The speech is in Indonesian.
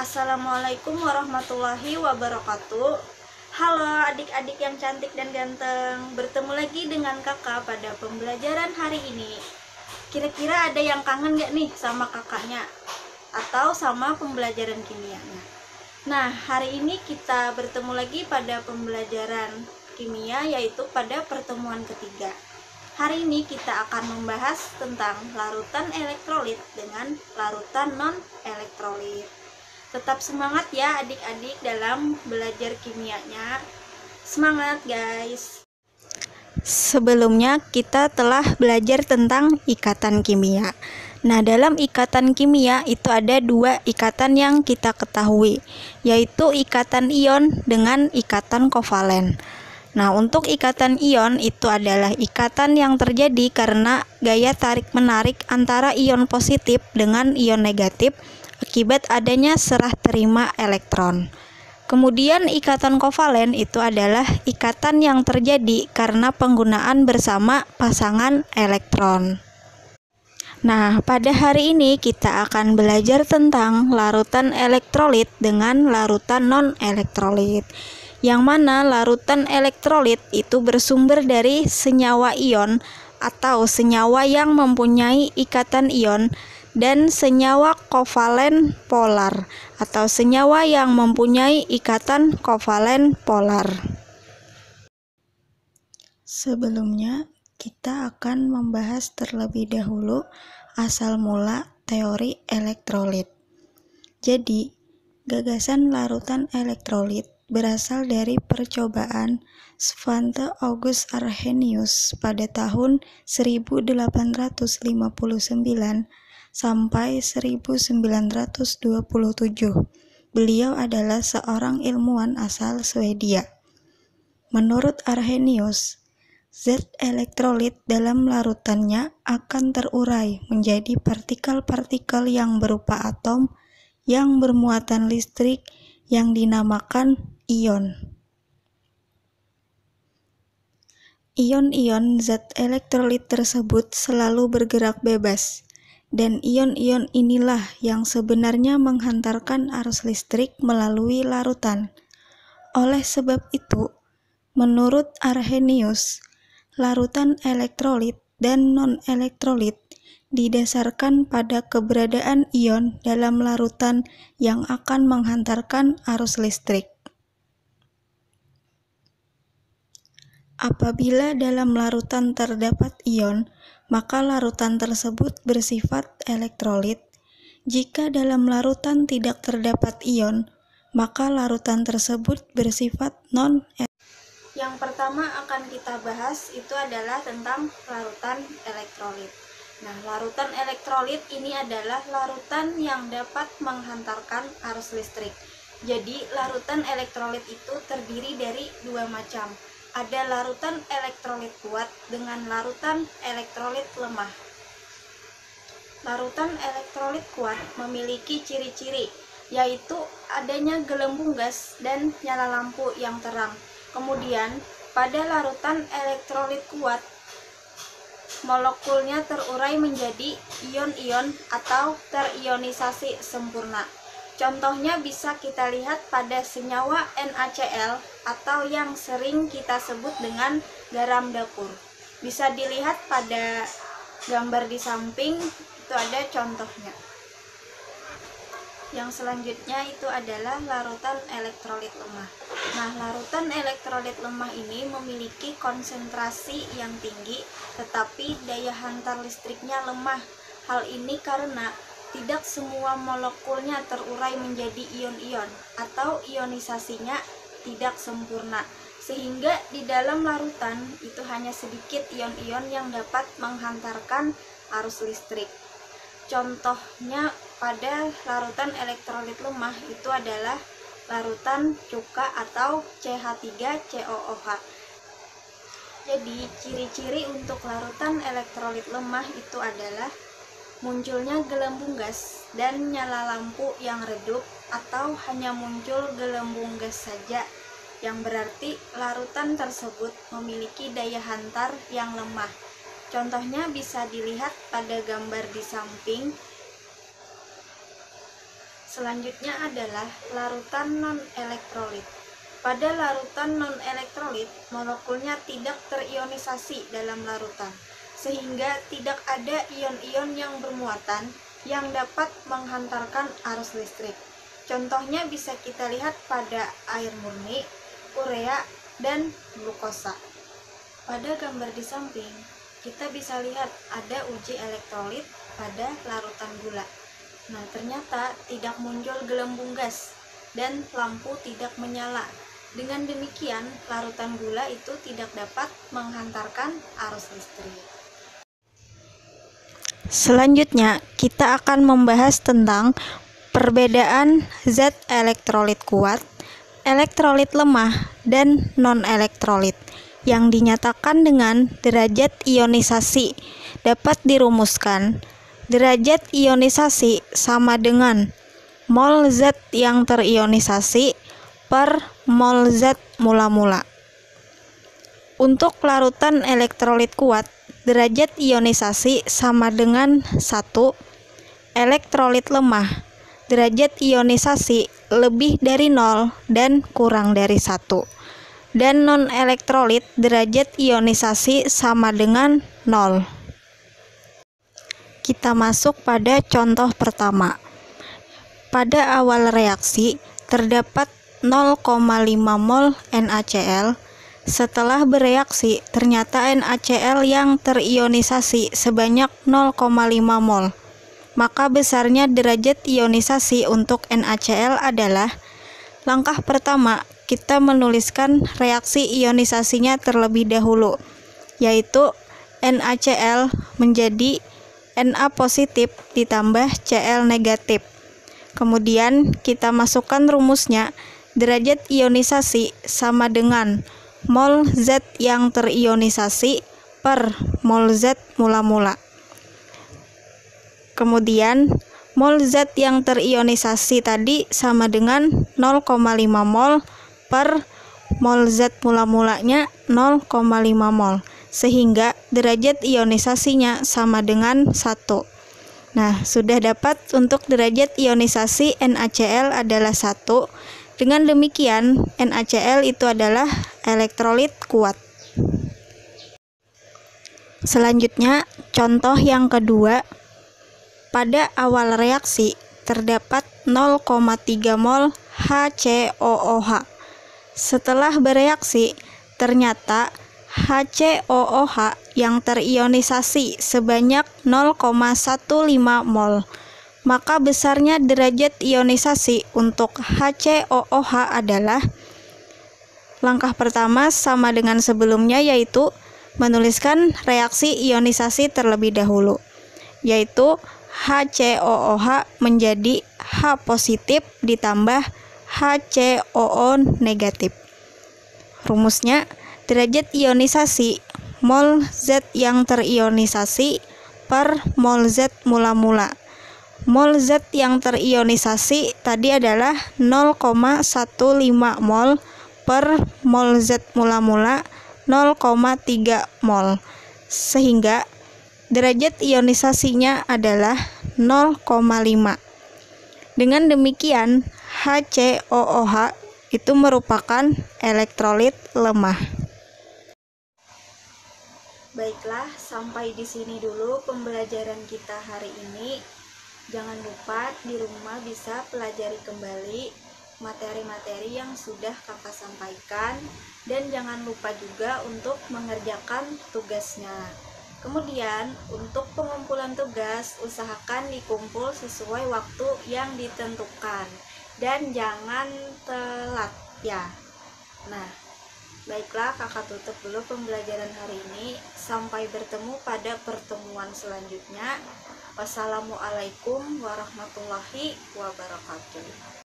Assalamualaikum warahmatullahi wabarakatuh. Halo adik-adik yang cantik dan ganteng, bertemu lagi dengan kakak pada pembelajaran hari ini. Kira-kira ada yang kangen gak nih sama kakaknya? Atau sama pembelajaran kimianya? Nah, hari ini kita bertemu lagi pada pembelajaran kimia, yaitu pada pertemuan ketiga. Hari ini kita akan membahas tentang larutan elektrolit dengan larutan non-elektrolit. Tetap semangat ya adik-adik dalam belajar kimianya. Semangat guys. Sebelumnya kita telah belajar tentang ikatan kimia. Nah, dalam ikatan kimia itu ada dua ikatan yang kita ketahui, yaitu ikatan ion dengan ikatan kovalen. Nah, untuk ikatan ion itu adalah ikatan yang terjadi karena gaya tarik-menarik antara ion positif dengan ion negatif akibat adanya serah terima elektron. Kemudian ikatan kovalen itu adalah ikatan yang terjadi karena penggunaan bersama pasangan elektron. Nah, pada hari ini kita akan belajar tentang larutan elektrolit dengan larutan non-elektrolit. Yang mana larutan elektrolit itu bersumber dari senyawa ion atau senyawa yang mempunyai ikatan ion dan senyawa kovalen polar atau senyawa yang mempunyai ikatan kovalen polar. Sebelumnya, kita akan membahas terlebih dahulu asal mula teori elektrolit. Jadi, gagasan larutan elektrolit berasal dari percobaan Svante August Arrhenius pada tahun 1859 sampai 1927. Beliau adalah seorang ilmuwan asal Swedia. Menurut Arrhenius, zat elektrolit dalam larutannya akan terurai menjadi partikel-partikel yang berupa atom yang bermuatan listrik yang dinamakan ion. Ion-ion zat elektrolit tersebut selalu bergerak bebas, dan ion-ion inilah yang sebenarnya menghantarkan arus listrik melalui larutan. Oleh sebab itu, menurut Arrhenius, larutan elektrolit dan non-elektrolit didasarkan pada keberadaan ion dalam larutan yang akan menghantarkan arus listrik. Apabila dalam larutan terdapat ion, maka larutan tersebut bersifat elektrolit. Jika dalam larutan tidak terdapat ion, maka larutan tersebut bersifat non-elektrolit. Yang pertama akan kita bahas itu adalah tentang larutan elektrolit. Nah, larutan elektrolit ini adalah larutan yang dapat menghantarkan arus listrik. Jadi, larutan elektrolit itu terdiri dari dua macam. Ada larutan elektrolit kuat dengan larutan elektrolit lemah. Larutan elektrolit kuat memiliki ciri-ciri, yaitu adanya gelembung gas dan nyala lampu yang terang. Kemudian, pada larutan elektrolit kuat, molekulnya terurai menjadi ion-ion atau terionisasi sempurna. Contohnya bisa kita lihat pada senyawa NaCl atau yang sering kita sebut dengan garam dapur. Bisa dilihat pada gambar di samping, itu ada contohnya. Yang selanjutnya itu adalah larutan elektrolit lemah. Nah, larutan elektrolit lemah ini memiliki konsentrasi yang tinggi, tetapi daya hantar listriknya lemah. Hal ini karena tidak semua molekulnya terurai menjadi ion-ion atau ionisasinya tidak sempurna, sehingga di dalam larutan itu hanya sedikit ion-ion yang dapat menghantarkan arus listrik. Contohnya pada larutan elektrolit lemah itu adalah larutan cuka atau CH3COOH. Jadi, ciri-ciri untuk larutan elektrolit lemah itu adalah munculnya gelembung gas dan nyala lampu yang redup atau hanya muncul gelembung gas saja, yang berarti larutan tersebut memiliki daya hantar yang lemah. Contohnya bisa dilihat pada gambar di samping. Selanjutnya adalah larutan non-elektrolit. Pada larutan non-elektrolit, molekulnya tidak terionisasi dalam larutan, sehingga tidak ada ion-ion yang bermuatan yang dapat menghantarkan arus listrik. Contohnya bisa kita lihat pada air murni, urea, dan glukosa. Pada gambar di samping, kita bisa lihat ada uji elektrolit pada larutan gula. Nah, ternyata tidak muncul gelembung gas dan lampu tidak menyala. Dengan demikian, larutan gula itu tidak dapat menghantarkan arus listrik. Selanjutnya, kita akan membahas tentang perbedaan zat elektrolit kuat, elektrolit lemah, dan non-elektrolit yang dinyatakan dengan derajat ionisasi. Dapat dirumuskan, derajat ionisasi sama dengan mol zat yang terionisasi per mol zat mula-mula. Untuk larutan elektrolit kuat, derajat ionisasi sama dengan 1. Elektrolit lemah, derajat ionisasi lebih dari 0 dan kurang dari 1. Dan non-elektrolit, derajat ionisasi sama dengan 0. Kita masuk pada contoh pertama. Pada awal reaksi, terdapat 0,5 mol NaCl. Setelah bereaksi, ternyata NaCl yang terionisasi sebanyak 0,5 mol. Maka besarnya derajat ionisasi untuk NaCl adalah, langkah pertama, kita menuliskan reaksi ionisasinya terlebih dahulu, yaitu NaCl menjadi Na positif ditambah Cl negatif. Kemudian kita masukkan rumusnya, derajat ionisasi sama dengan mol zat yang terionisasi per mol zat mula-mula. Kemudian mol zat yang terionisasi tadi sama dengan 0,5 mol per mol zat mula-mulanya 0,5 mol, sehingga derajat ionisasinya sama dengan 1. Nah, sudah dapat untuk derajat ionisasi NaCl adalah 1. Dengan demikian, NaCl itu adalah elektrolit kuat. Selanjutnya, contoh yang kedua. Pada awal reaksi, terdapat 0,3 mol HCOOH. Setelah bereaksi, ternyata HCOOH yang terionisasi sebanyak 0,15 mol. Maka besarnya derajat ionisasi untuk HCOOH adalah, langkah pertama sama dengan sebelumnya, yaitu menuliskan reaksi ionisasi terlebih dahulu, yaitu HCOOH menjadi H positif ditambah HCOO negatif. Rumusnya, derajat ionisasi mol zat yang terionisasi per mol zat mula-mula. Mol zat yang terionisasi tadi adalah 0,15 mol per mol zat mula-mula 0,3 mol, sehingga derajat ionisasinya adalah 0,5. Dengan demikian, HCOOH itu merupakan elektrolit lemah. Baiklah, sampai di sini dulu pembelajaran kita hari ini. Jangan lupa di rumah bisa pelajari kembali materi-materi yang sudah kakak sampaikan, dan jangan lupa juga untuk mengerjakan tugasnya. Kemudian, untuk pengumpulan tugas, usahakan dikumpul sesuai waktu yang ditentukan dan jangan telat ya. Nah, baiklah, kakak tutup dulu pembelajaran hari ini. Sampai bertemu pada pertemuan selanjutnya. Wassalamualaikum warahmatullahi wabarakatuh.